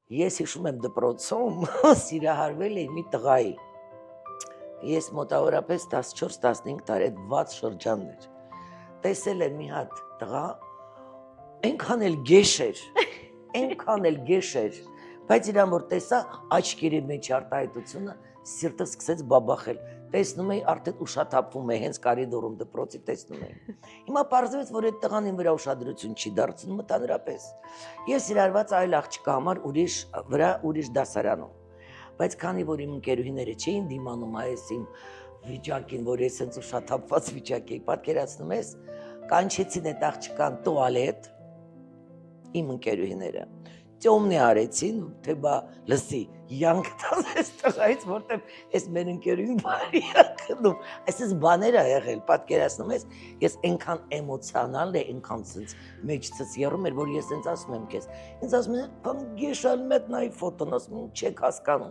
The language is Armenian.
Ես հիշում եմ դպրոցում սիրահարվել էի մի տղայի։ Ես մոտավորապես 14-15 տարի այդ վատ շրջանն էր։ Տեսել եմ մի հատ տղա, այնքան էլ գեշ էր, բայց իրան որ տեսա աչքերի մեջ արտահայտությունը սիրտը սկսեց բաբախել։ Տեսնում էի արդեն ուշաթափվում է հենց կարիդորում դպրոցի տեսնում էի։ Հիմա պարզվեց, որ այդ տղան իմ վրա ուշադրություն չի դարձնում ընդհանրապես։ Ես իրարված այլ աղջկա համար ուրիշ դասարանում։ Բայց քանի որ իմ ընկերուհիները չէին դիմանում այս իմ վիճակին, որ ես հենց ուշաթափված վիճակ էի, պատկերացնում ես, կանչեցին այդ աղջկան տուալետ իմ ընկերուհիները։ Ծոմնի արեցին, թե բա լսի, յանք տաս այս տղայից, որտեվ այս մեր ընկերուհին բարի է գնում։ Այսպես բաներ ա եղել, պատկերացնում ես, ես այնքան էմոցիոնալ է, այնքան ցած մեջցս եռում էր, որ ես ինձ ասում եմ քեզ։ Ինձ ասում են, «Բան գեշալ մետ նայ ֆոտոն», ասում եմ, չեք հասկանում։